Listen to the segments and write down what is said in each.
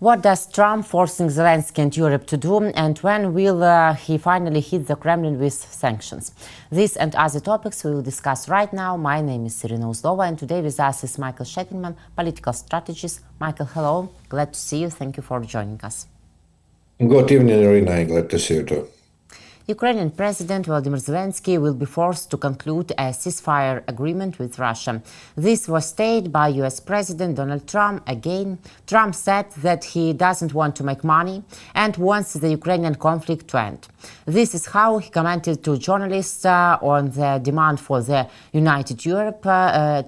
What does Trump forcing Zelensky and Europe to do, and when will he finally hit the Kremlin with sanctions? This and other topics we will discuss right now. My name is Iryna Uzlova, and today with us is Michael Sheitelman, political strategist. Michael, hello. Glad to see you. Thank you for joining us. Good evening, Iryna. Glad to see you too. Ukrainian President Volodymyr Zelensky will be forced to conclude a ceasefire agreement with Russia. This was stated by US President Donald Trump again. Trump said that he doesn't want to make money and wants the Ukrainian conflict to end. This is how he commented to journalists on the demand for the United Europe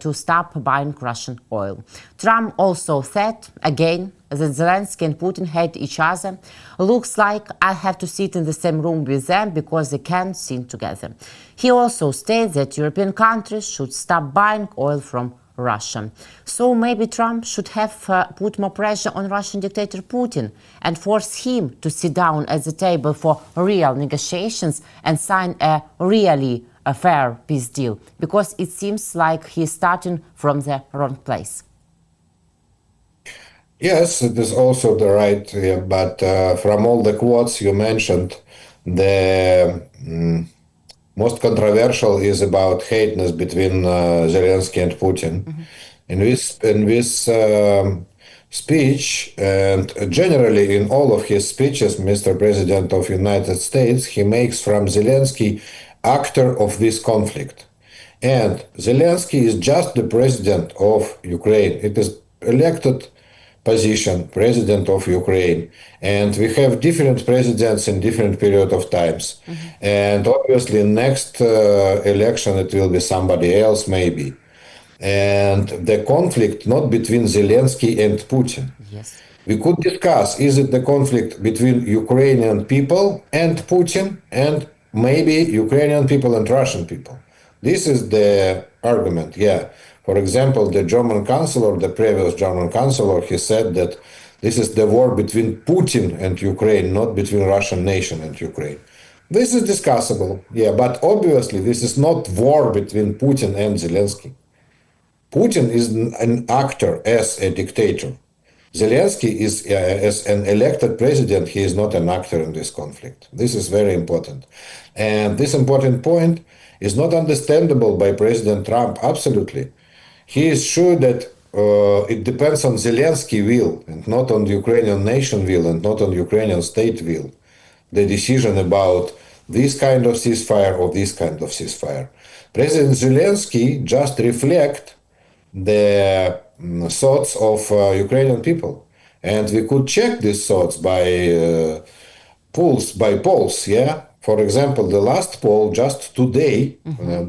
to stop buying Russian oil. Trump also said again that Zelensky and Putin hate each other. Looks like I have to sit in the same room with them because they can't sing together. He also stated that European countries should stop buying oil from Russia. So maybe Trump should have put more pressure on Russian dictator Putin and force him to sit down at the table for real negotiations and sign a really fair peace deal, because it seems like he's starting from the wrong place. Yes, it is also the right, but from all the quotes you mentioned, the most controversial is about hateness between Zelensky and Putin. In this speech, and generally in all of his speeches, Mr. President of United States, he makes from Zelensky actor of this conflict. And Zelensky is just the president of Ukraine. It is elected position, president of Ukraine, and we have different presidents in different period of times. And obviously next election it will be somebody else maybe. And the conflict not between Zelensky and Putin. Yes. We could discuss, is it the conflict between Ukrainian people and Putin, and maybe Ukrainian people and Russian people. This is the argument, yeah. For example, the German chancellor, the previous German chancellor, he said that this is the war between Putin and Ukraine, not between Russian nation and Ukraine. This is discussable, yeah, but obviously this is not war between Putin and Zelensky. Putin is an actor as a dictator. Zelensky is, as an elected president, he is not an actor in this conflict. This is very important. And this important point is not understandable by President Trump, absolutely. He is sure that it depends on Zelensky will and not on the Ukrainian nation will and not on Ukrainian state will. The decision about this kind of ceasefire or this kind of ceasefire. President Zelensky just reflect the thoughts of Ukrainian people. And we could check these thoughts by polls, yeah? For example, the last poll just today,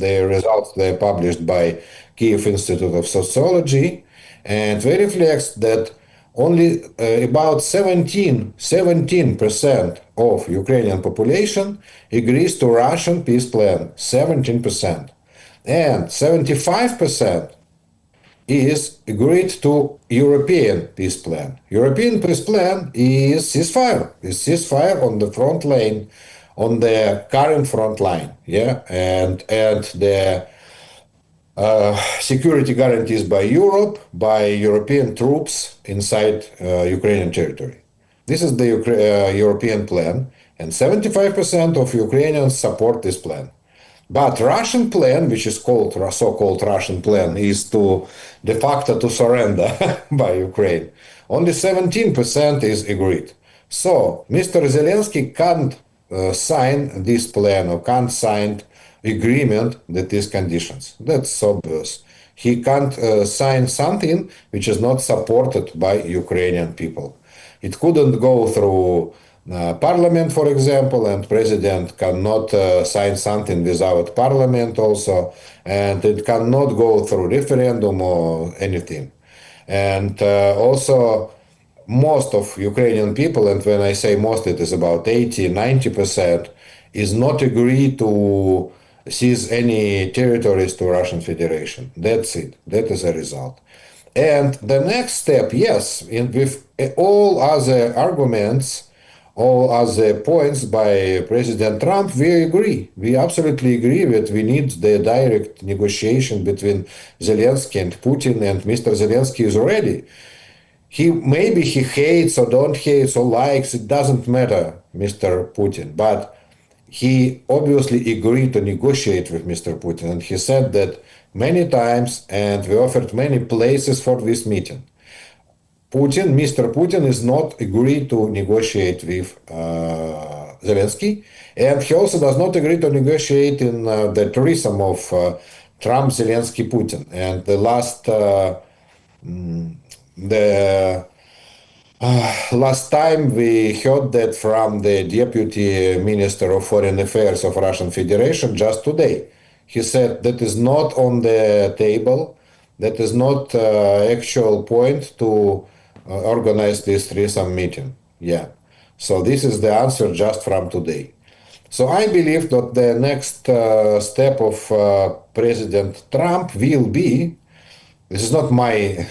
the results they published by Kiev Institute of Sociology, and they reflects that only about 17% of Ukrainian population agrees to Russian peace plan, 17%. And 75% is agreed to European peace plan. European peace plan is ceasefire on the front line, on the current front line, yeah, and the security guarantees by Europe, by European troops inside Ukrainian territory. This is the European plan, and 75% of Ukrainians support this plan. But Russian plan, which is called so-called Russian plan, is to de facto to surrender by Ukraine. Only 17% is agreed. So Mr. Zelensky can't sign this plan or can't sign agreement with these conditions. That's obvious. He can't sign something which is not supported by Ukrainian people. It couldn't go through parliament, for example, and president cannot sign something without parliament also, and it cannot go through referendum or anything. And also most of Ukrainian people, and when I say most, it is about 80-90%, is not agree to seize any territories to Russian Federation. That's it. That is a result. And the next step, yes, with all other arguments, all other points by President Trump, we agree. We absolutely agree that we need the direct negotiation between Zelensky and Putin, and Mr. Zelensky is ready. He hates or don't hates or likes, it doesn't matter, Mr. Putin, but he obviously agreed to negotiate with Mr. Putin, and he said that many times, and we offered many places for this meeting. Mr. Putin is not agreed to negotiate with Zelensky, and he also does not agree to negotiate in the threesome of Trump, Zelensky, Putin. And the last time we heard that from the Deputy Minister of Foreign Affairs of Russian Federation just today. He said that is not on the table, that is not actual point to organize this threesome meeting. Yeah. So this is the answer just from today. So I believe that the next step of President Trump will be, this is not my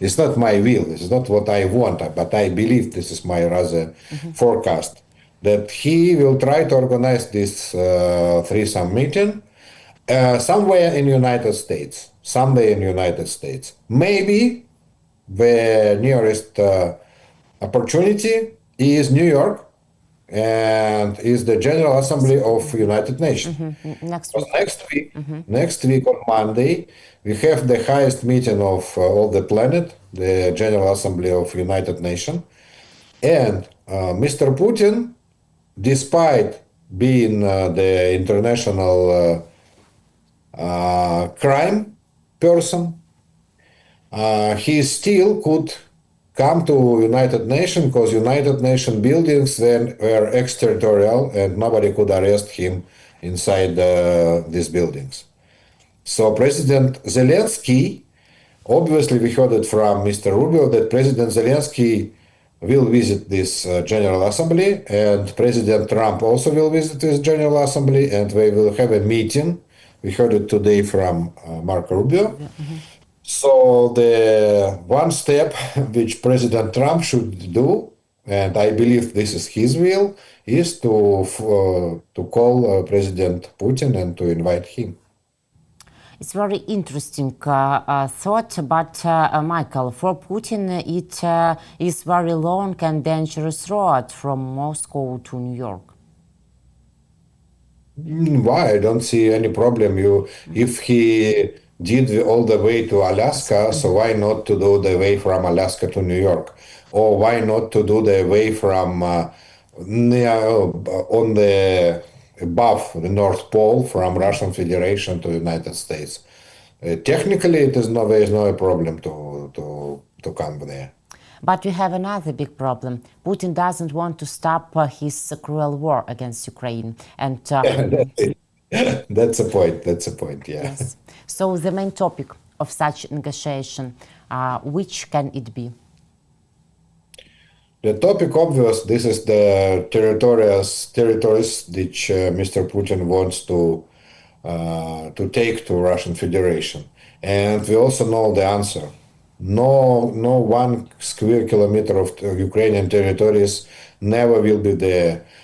it's not my will, this is not what I want, but I believe this is my rather forecast, that he will try to organize this threesome meeting somewhere in United States, maybe the nearest opportunity is New York and is the General Assembly of United Nations. Next Because week. next week on Monday, we have the highest meeting of all the planet, the General Assembly of United Nations. And Mr. Putin, despite being the international crime person, he still could come to United Nations because United Nations buildings then were extraterritorial and nobody could arrest him inside these buildings. So President Zelensky, obviously we heard it from Mr. Rubio that President Zelensky will visit this General Assembly, and President Trump also will visit this General Assembly, and they will have a meeting. We heard it today from Marco Rubio. So the one step which President Trump should do, and I believe this is his will, is to call President Putin and to invite him. It's very interesting thought, but Michael, for Putin, it is very long and dangerous road from Moscow to New York. Why? I don't see any problem. If he did all the way to Alaska, so why not to do the way from Alaska to New York, or why not to do the way from on the above the North Pole from Russian Federation to United States? Technically, there is no problem to come there. But we have another big problem. Putin doesn't want to stop his cruel war against Ukraine. And That's a point. That's a point. Yeah. yes. So the main topic of such negotiation, which can it be? The topic obvious. This is the territories which Mr. Putin wants to take to Russian Federation, and we also know the answer. No 1 square kilometer of Ukrainian territories never will be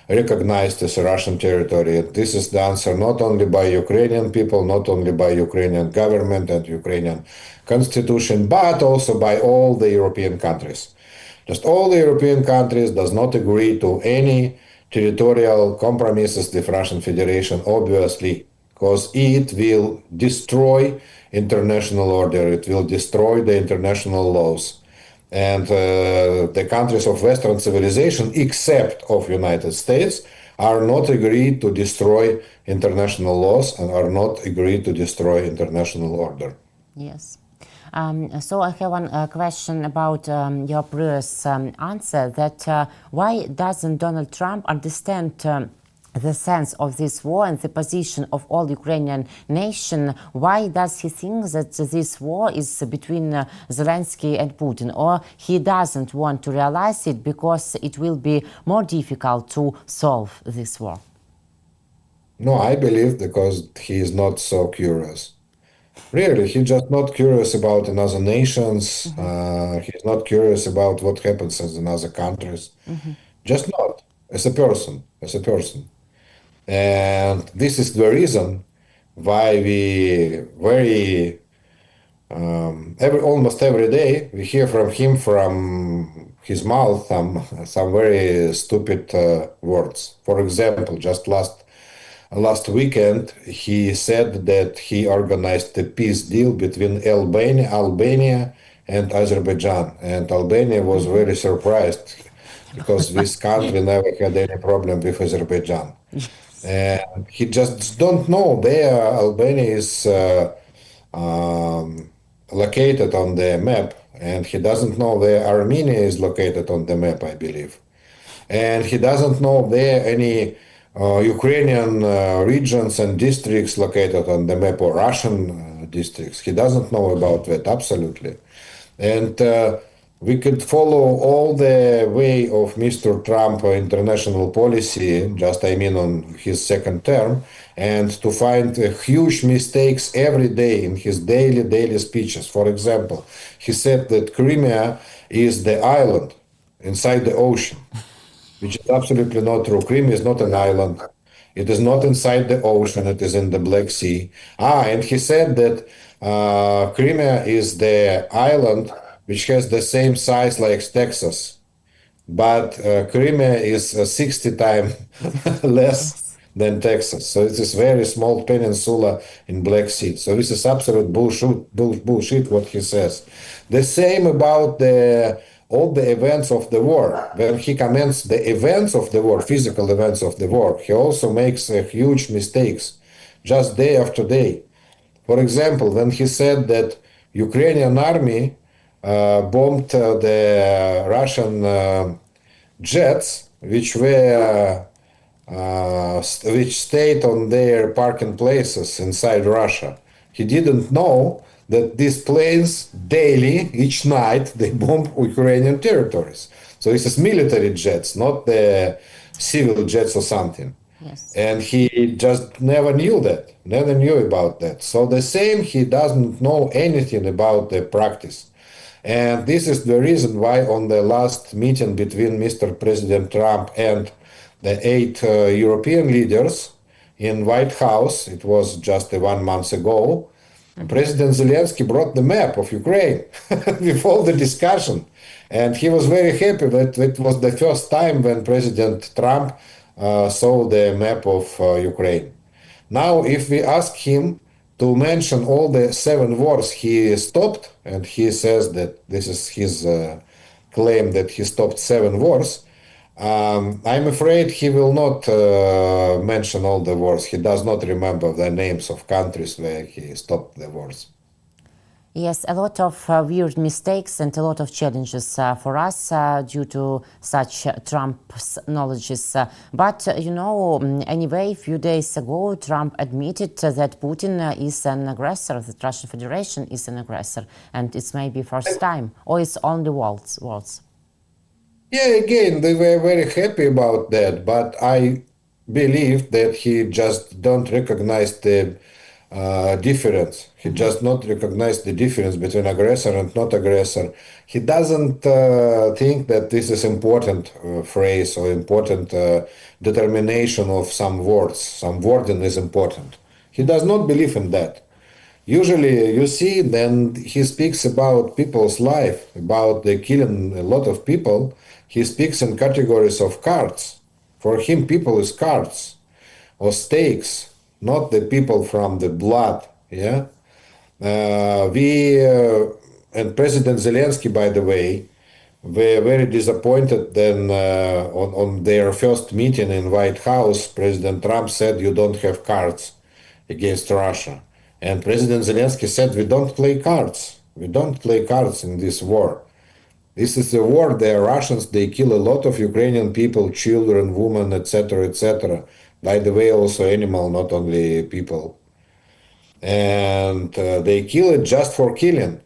recognized as a Russian territory. This is the answer not only by Ukrainian people, not only by Ukrainian government and Ukrainian constitution, but also by all the European countries. Just all the European countries does not agree to any territorial compromises with Russian Federation, obviously, because it will destroy international order, it will destroy the international laws. And the countries of Western civilization, except of United States, are not agreed to destroy international laws and are not agreed to destroy international order. Yes. So I have one question about your previous answer, that why doesn't Donald Trump understand the sense of this war and the position of all Ukrainian nation? Why does he think that this war is between Zelensky and Putin? Or he doesn't want to realize it because it will be more difficult to solve this war? No, I believe because he is not so curious. Really, he's just not curious about another nations. He's not curious about what happens in other countries. Just not as a person, And this is the reason why we very Almost every day we hear from him, from his mouth, some very stupid words. For example, just last weekend he said that he organized a peace deal between Albania and Azerbaijan, and Albania was very surprised because this country never had any problem with Azerbaijan. Yes. And he just don't know there Albania is um, located on the map, and he doesn't know where Armenia is located on the map, I believe. And he doesn't know where any Ukrainian regions and districts located on the map, or Russian districts. He doesn't know about that, absolutely. And we could follow all the way of Mr. Trump international policy, just I mean on his second term, and to find huge mistakes every day in his daily speeches. For example, he said that Crimea is the island inside the ocean, which is absolutely not true. Crimea is not an island. It is not inside the ocean. It is in the Black Sea. And he said that Crimea is the island which has the same size like Texas, but Crimea is 60 times less Yes. than Texas. So it is very small peninsula in Black Sea. So this is absolute bullshit what he says. The same about all the events of the war. When he comments the events of the war, physical events of the war, he also makes huge mistakes just day after day. For example, when he said that Ukrainian army bombed the Russian jets, which stayed on their parking places inside Russia. He didn't know that these planes daily, each night, they bomb Ukrainian territories. So this is military jets, not the civil jets or something. Yes. And he just never knew that, never knew about that. So the same, he doesn't know anything about the practice. And this is the reason why on the last meeting between Mr. President Trump and the eight European leaders in White House, it was just 1 month ago, President Zelensky brought the map of Ukraine with all the discussion. And he was very happy that it was the first time when President Trump saw the map of Ukraine. Now, if we ask him to mention all the 7 wars he stopped, and he says that this is his claim that he stopped 7 wars, I'm afraid he will not mention all the wars. He does not remember the names of countries where he stopped the wars. Yes, a lot of weird mistakes and a lot of challenges for us due to such Trump's knowledges. Anyway, a few days ago, Trump admitted that Putin is an aggressor, that Russian Federation is an aggressor, and it's maybe first time, or it's only words. Yeah, again, they were very happy about that, but I believe that he just don't recognize the difference. He just not recognize the difference between aggressor and not aggressor. He doesn't think that this is important phrase or important determination of some words. Some wording is important. He does not believe in that. Usually, you see, then he speaks about people's life, about the killing a lot of people. He speaks in categories of cards. For him, people is cards or stakes, not the people from the blood. Yeah, we and President Zelensky, by the way, were very disappointed. Then on their first meeting in White House, President Trump said, "You don't have cards against Russia," and President Zelensky said, "We don't play cards. We don't play cards in this war. This is a war. The Russians, they kill a lot of Ukrainian people, children, women, etc., etc. By the way, also animal, not only people. And they kill it just for killing,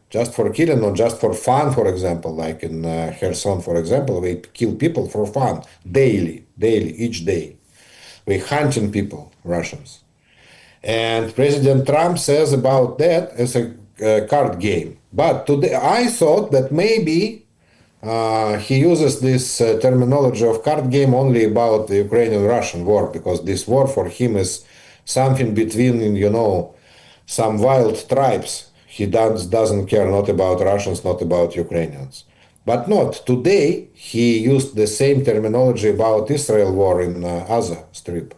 not just for fun, for example, like in Kherson, for example, they kill people for fun, daily, each day. They hunting people, Russians. And President Trump says about that as a card game. But today, I thought that maybe he uses this terminology of card game only about the Ukrainian-Russian war, because this war for him is something between, some wild tribes. He doesn't care not about Russians, not about Ukrainians. But not today. He used the same terminology about Israel war in Gaza Strip.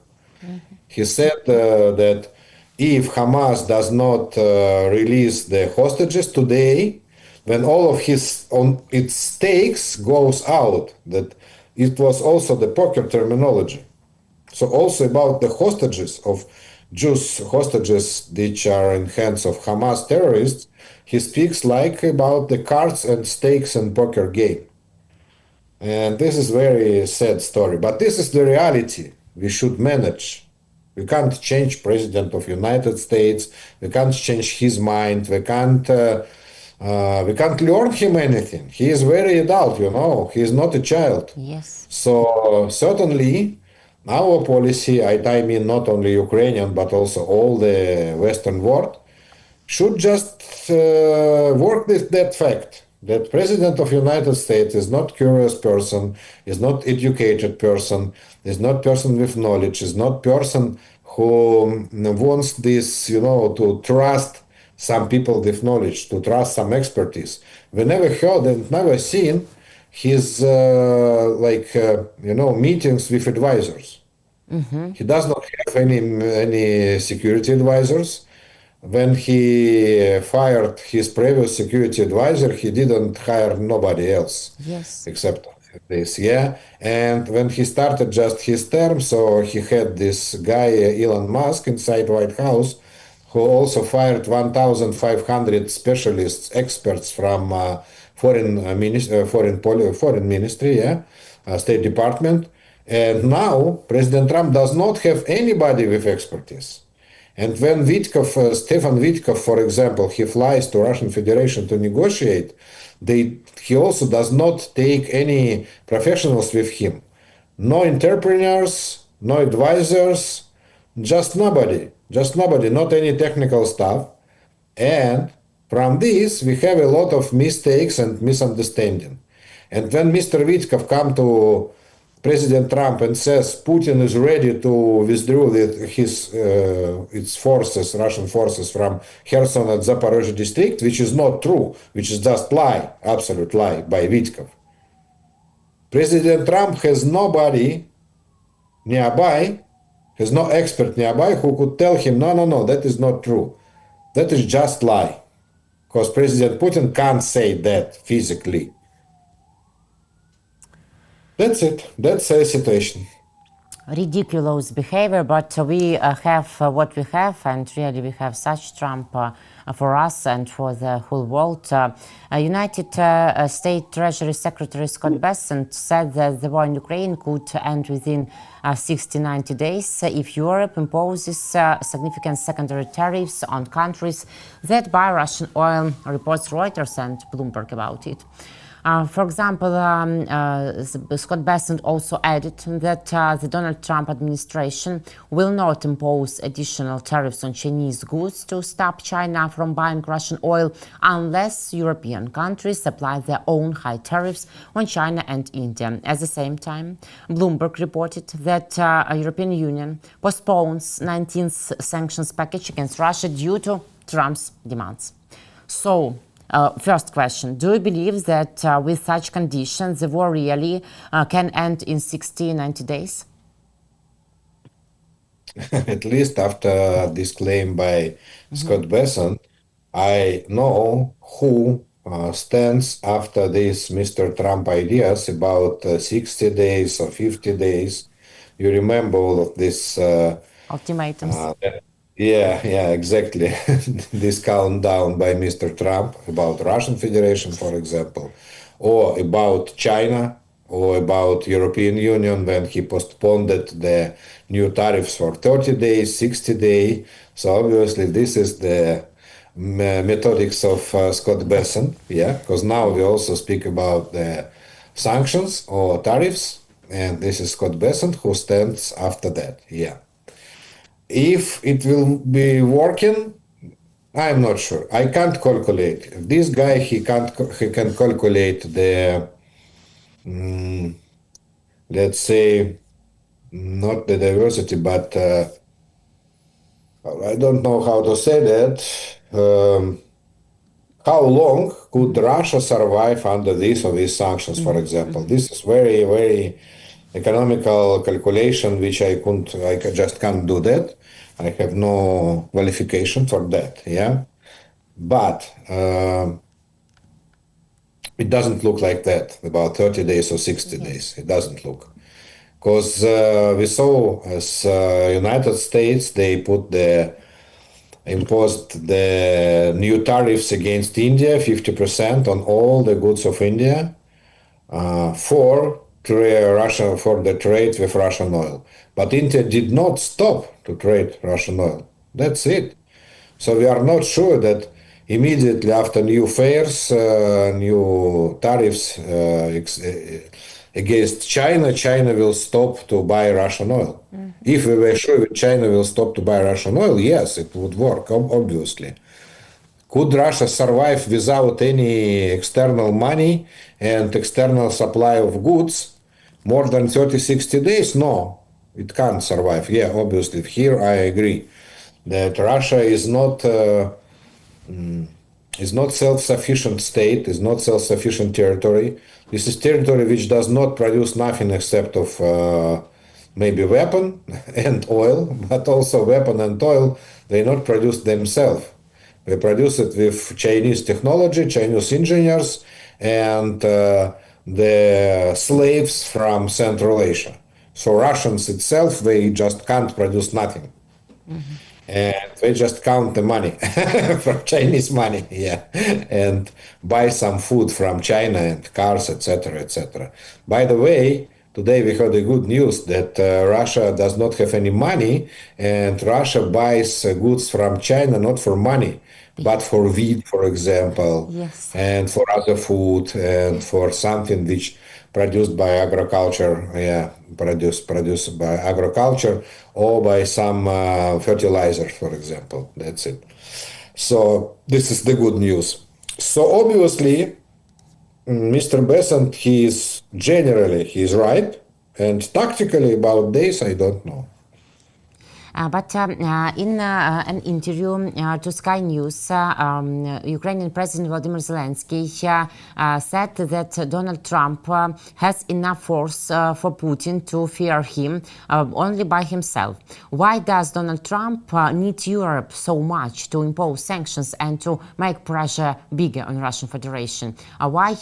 He said that if Hamas does not release the hostages today, when all of his on its stakes goes out, that it was also the poker terminology. So also about the hostages of Jews hostages which are in hands of Hamas terrorists, he speaks like about the cards and stakes and poker game. And this is very sad story, but this is the reality we should manage. We can't change President of United States. We can't change his mind. We can't learn him anything. He is very adult, you know. He is not a child. Yes. So certainly, our policy, I mean not only Ukrainian but also all the Western world, should just work with that fact that President of United States is not curious person, is not educated person, is not person with knowledge, is not person who wants this, you know, to trust some people with knowledge, to trust some expertise. We never heard and never seen his meetings with advisors. He does not have any security advisors. When he fired his previous security advisor, he didn't hire nobody else Yes. except this, yeah. And when he started just his term, so he had this guy Elon Musk inside White House, who also fired 1,500 specialists, experts from foreign ministry, yeah, State Department. And now President Trump does not have anybody with expertise. And when Stefan Witkov, for example, he flies to Russian Federation to negotiate, he also does not take any professionals with him. No entrepreneurs, no advisors, just nobody, not any technical stuff. And from this, we have a lot of mistakes and misunderstanding. And when Mr. Witkov come to President Trump and says Putin is ready to withdraw its forces, Russian forces, from Kherson and Zaporozhye district, which is not true, which is just lie, absolute lie by Witkov. President Trump has nobody nearby, has no expert nearby who could tell him, no, that is not true. That is just lie. Because President Putin can't say that physically. That's it. That's the situation. Ridiculous behavior, but we have what we have, and really we have such Trump for us and for the whole world. United States Treasury Secretary Scott Bessent said that the war in Ukraine could end within 60-90 days if Europe imposes significant secondary tariffs on countries that buy Russian oil, reports Reuters and Bloomberg about it. For example, Scott Bessent also added that the Donald Trump administration will not impose additional tariffs on Chinese goods to stop China from buying Russian oil unless European countries apply their own high tariffs on China and India. At the same time, Bloomberg reported that European Union postpones 19th sanctions package against Russia due to Trump's demands. So, first question, do you believe that with such conditions the war really can end in 60-90 days? At least after this claim by Scott Bessent, I know who stands after these Mr. Trump ideas about 60 days or 50 days. You remember all of this Ultimatums. yeah, exactly. This countdown by Mr. Trump about Russian Federation, for example, or about China, or about European Union when he postponed the new tariffs for 30 days, 60 days. So obviously this is the methodics of Scott Bessent, yeah, because now we also speak about the sanctions or tariffs, and this is Scott Bessent who stands after that, yeah. If it will be working, I'm not sure. I can't calculate. This guy, he can calculate the, let's say, not the diversity, but I don't know how to say that. how long could Russia survive under this or these sanctions, for example? This is very, very economical calculation, which just can't do that. I have no qualification for that, yeah. But it doesn't look like that, about 30 days or 60 days. It doesn't look. Because we saw as United States, they imposed the new tariffs against India, 50% on all the goods of India for the trade with Russian oil. But India did not stop to trade Russian oil. That's it. So we are not sure that immediately after new fares, new tariffs against China, China will stop to buy Russian oil. If we were sure that China will stop to buy Russian oil, yes, it would work, obviously. Could Russia survive without any external money and external supply of goods more than 30, 60 days? No, it can't survive. Yeah, obviously. Here I agree that Russia is not self-sufficient state, is not self-sufficient territory. This is territory which does not produce nothing except of maybe weapon and oil, but also weapon and oil they not produce themselves. They produce it with Chinese technology, Chinese engineers, and the slaves from Central Asia. So Russians itself, they just can't produce nothing. And they just count the money from Chinese money, yeah, and buy some food from China and cars, etc., etc. By the way, today we heard the good news that Russia does not have any money, and Russia buys goods from China not for money, but for wheat, for example, Yes. and for other food, and for something which produced by agriculture, yeah, produced by agriculture, or by some fertilizers, for example. That's it. So this is the good news. So obviously, Mr. Besant, he's right, and tactically about this, I don't know. But in an interview to Sky News, Ukrainian President Volodymyr Zelensky said that Donald Trump has enough force for Putin to fear him only by himself. Why does Donald Trump need Europe so much to impose sanctions and to make pressure bigger on Russian Federation? Why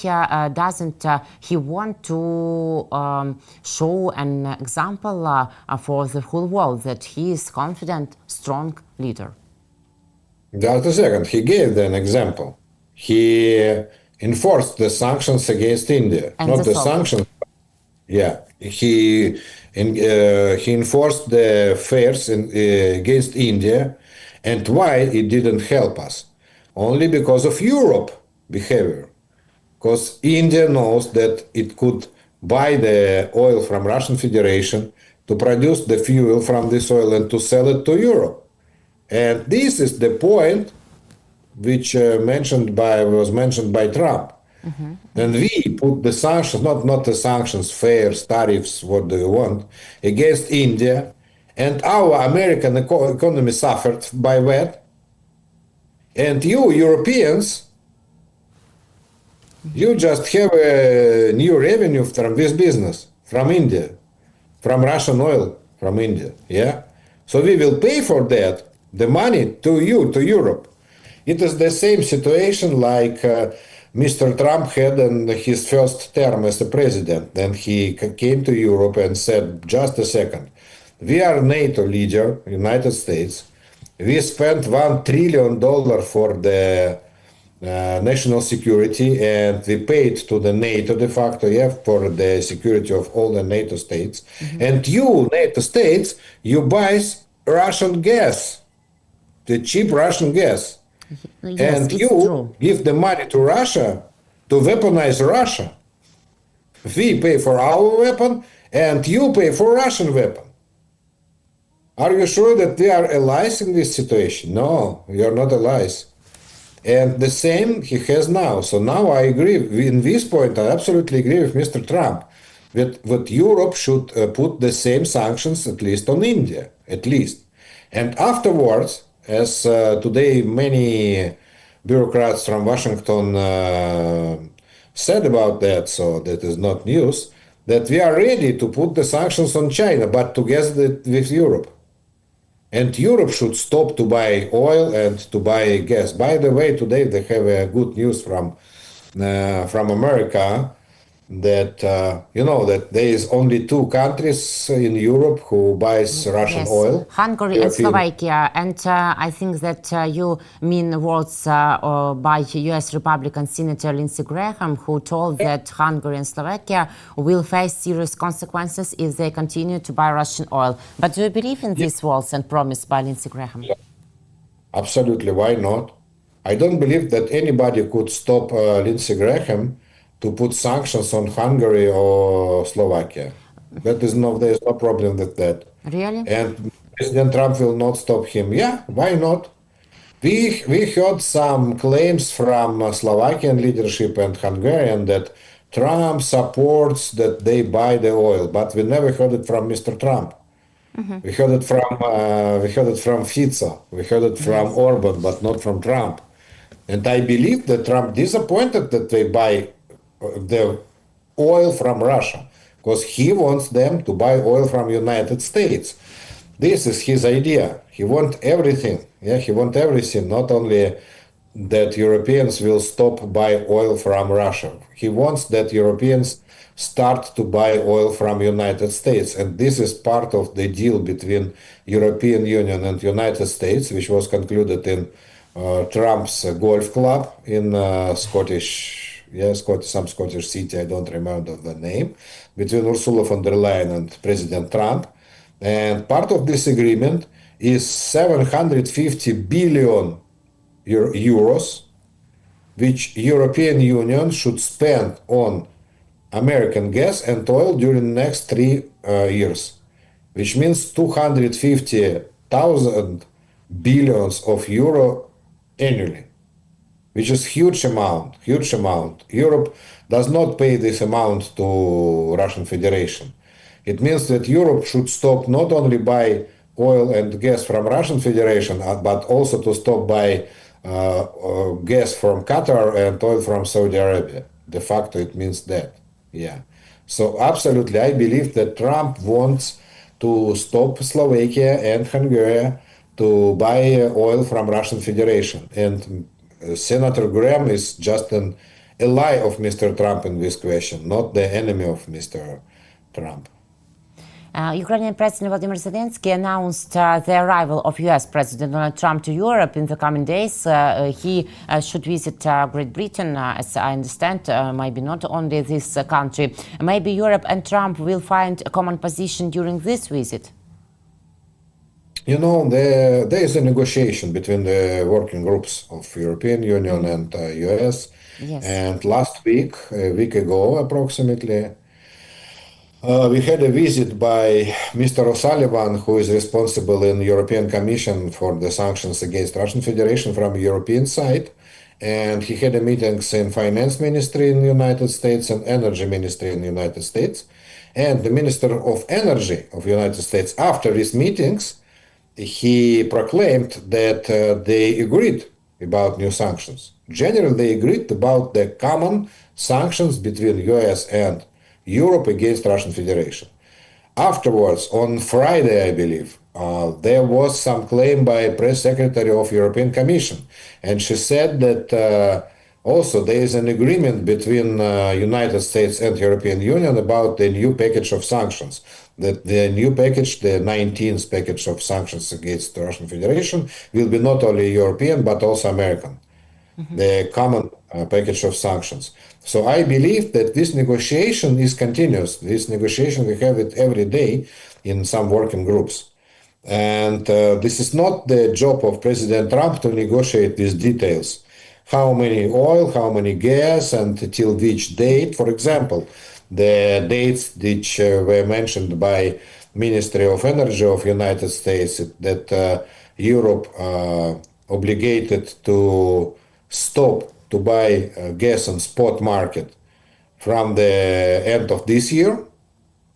doesn't he want to show an example for the whole world that he is confident, strong leader? Just a second. He gave an example. He enforced the sanctions against India, And not the soft. sanctions. Yeah, he enforced the fares against India, and why it didn't help us? Only because of Europe behavior. Because India knows that it could buy the oil from Russian Federation to produce the fuel from this oil and to sell it to Europe. And this is the point which was mentioned by Trump. And we put the sanctions, not the sanctions, fares, tariffs, what do you want, against India. And our American economy suffered by that. And you, Europeans, you just have a new revenue from this business, from India, from Russian oil, from India, yeah? So we will pay for that, the money to you, to Europe. It is the same situation like Mr. Trump had in his first term as a president. Then he came to Europe and said, just a second, we are NATO leader, United States. We spent $1 trillion for the national security, and we paid to the NATO de facto, yeah, for the security of all the NATO states. And you, NATO states, you buy Russian gas, the cheap Russian gas. Yes, And it's you true. give the money to Russia to weaponize Russia. We pay for our weapon, and you pay for Russian weapon. Are you sure that we are allies in this situation? No, we are not allies. And the same he has now. So now I agree. In this point, I absolutely agree with Mr. Trump that Europe should put the same sanctions, at least on India, at least. And afterwards, as today many bureaucrats from Washington said about that, so that is not news, that we are ready to put the sanctions on China, but together with Europe. And Europe should stop to buy oil and to buy gas. By the way, today they have good news from America that that there is only two countries in Europe who buys Russian Yes, oil. Hungary and European. Slovakia. And I think that you mean words by US Republican Senator Lindsey Graham, who told that Hungary and Slovakia will face serious consequences if they continue to buy Russian oil. But do you believe in these words and promise by Lindsey Graham? Absolutely, why not? I don't believe that anybody could stop Lindsey Graham to put sanctions on Hungary or Slovakia. There is no problem with that. Really? And President Trump will not stop him. Yeah, why not? We heard some claims from Slovakian leadership and Hungarian that Trump supports that they buy the oil, but we never heard it from Mr. Trump. We heard it from Fico. We heard it from Yes. Orban, but not from Trump. And I believe that Trump disappointed that they buy the oil from Russia because he wants them to buy oil from United States. This is his idea. He wants everything. Yeah, he wants everything, not only that Europeans will stop buy oil from Russia. He wants that Europeans start to buy oil from United States, and this is part of the deal between European Union and United States, which was concluded in Trump's golf club in some Scottish city. I don't remember the name, between Ursula von der Leyen and President Trump. And part of this agreement is 750 billion euros, which European Union should spend on American gas and oil during the next 3 years, which means 250,000 billions of euro annually, which is huge amount, huge amount. Europe does not pay this amount to Russian Federation. It means that Europe should stop not only buy oil and gas from Russian Federation, but also to stop buy gas from Qatar and oil from Saudi Arabia. De facto, it means that. Yeah. So absolutely, I believe that Trump wants to stop Slovakia and Hungary to buy oil from Russian Federation. And Senator Graham is just an ally of Mr. Trump in this question, not the enemy of Mr. Trump. Ukrainian President Volodymyr Zelensky announced the arrival of US President Donald Trump to Europe in the coming days. He should visit Great Britain, as I understand, maybe not only this country. Maybe Europe and Trump will find a common position during this visit. There is a negotiation between the working groups of European Union and US. Yes. And last week, a week ago approximately, we had a visit by Mr. O'Sullivan, who is responsible in the European Commission for the sanctions against Russian Federation from the European side. And he had a meetings in Finance Ministry in the United States and Energy Ministry in the United States. And the Minister of Energy of the United States, after these meetings, he proclaimed that they agreed about new sanctions. Generally, they agreed about the common sanctions between US and Europe against Russian Federation. Afterwards, on Friday, I believe, there was some claim by press secretary of European Commission, and she said that also there is an agreement between United States and European Union about the new package of sanctions. That the new package, the 19th package of sanctions against the Russian Federation, will be not only European but also American. The common package of sanctions. So I believe that this negotiation is continuous. This negotiation, we have it every day in some working groups. And this is not the job of President Trump to negotiate these details. How many oil, how many gas, and till which date. For example, the dates which were mentioned by Ministry of Energy of United States, that Europe obligated to stop to buy gas on spot market from the end of this year.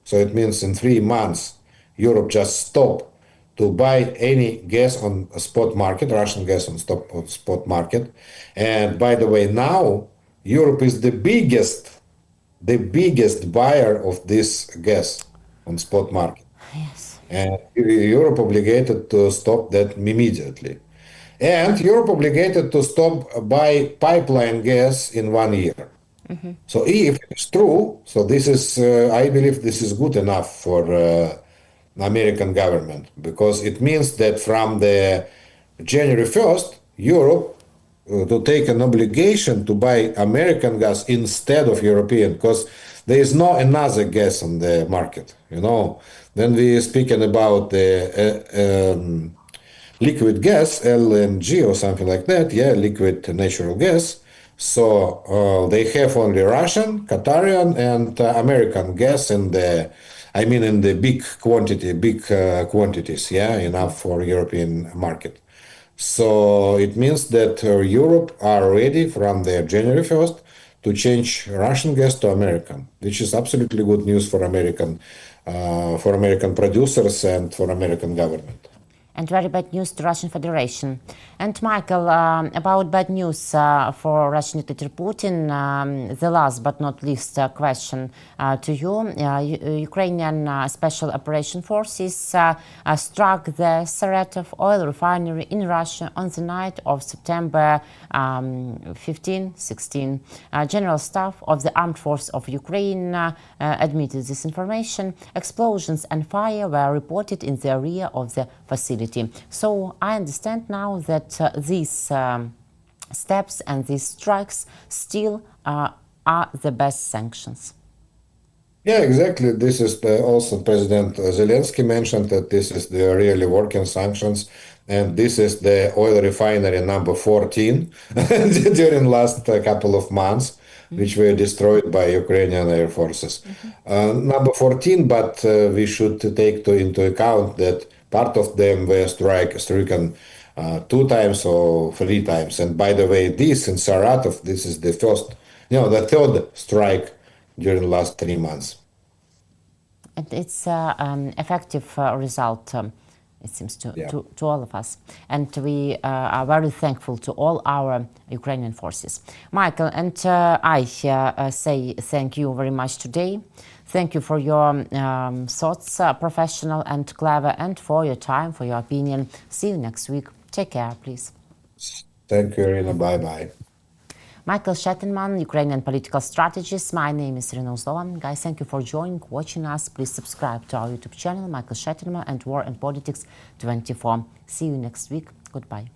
So it means in 3 months, Europe just stopped to buy any gas on a spot market, Russian gas on spot market. And by the way, now Europe is the biggest buyer of this gas on spot market. Yes. And Europe obligated to stop that immediately. And Europe obligated to stop buy pipeline gas in 1 year. So if it's true, so this is, I believe this is good enough for American government because it means that from the January 1st, Europe to take an obligation to buy American gas instead of European because there is no another gas on the market. When we speaking about the liquid gas, LNG or something like that, yeah, liquid natural gas. So they have only Russian, Qatarian, and American gas in the big quantities, yeah, enough for European market. So it means that Europe are ready from the January 1st to change Russian gas to American, which is absolutely good news for American producers and for American government. And very bad news to Russian Federation. And Michael, about bad news for Russian dictator Putin, the last but not least question to you. Ukrainian Special Operation Forces struck the Saratov oil refinery in Russia on the night of September 15-16. General Staff of the Armed Forces of Ukraine admitted this information. Explosions and fire were reported in the area of the facility. So I understand now that these steps and these strikes still are the best sanctions. Yeah, exactly. This is also President Zelensky mentioned that this is the really working sanctions, and this is the oil refinery number 14 during last couple of months, which were destroyed by Ukrainian air forces. Number 14, but we should take into account that part of them were stricken 2 times or 3 times. And by the way, this in Saratov, this is the the third strike during the last 3 months. And it's an effective result, it seems, to all of us. And we are very thankful to all our Ukrainian forces. Michael, and I say thank you very much today. Thank you for your thoughts, professional and clever, and for your time, for your opinion. See you next week. Take care, please. Thank you, Iryna. Bye-bye. Michael Sheitelman, Ukrainian political strategist. My name is Iryna Uzlova. Guys, thank you for joining, watching us. Please subscribe to our YouTube channel, Michael Sheitelman and War and Politics 24. See you next week. Goodbye.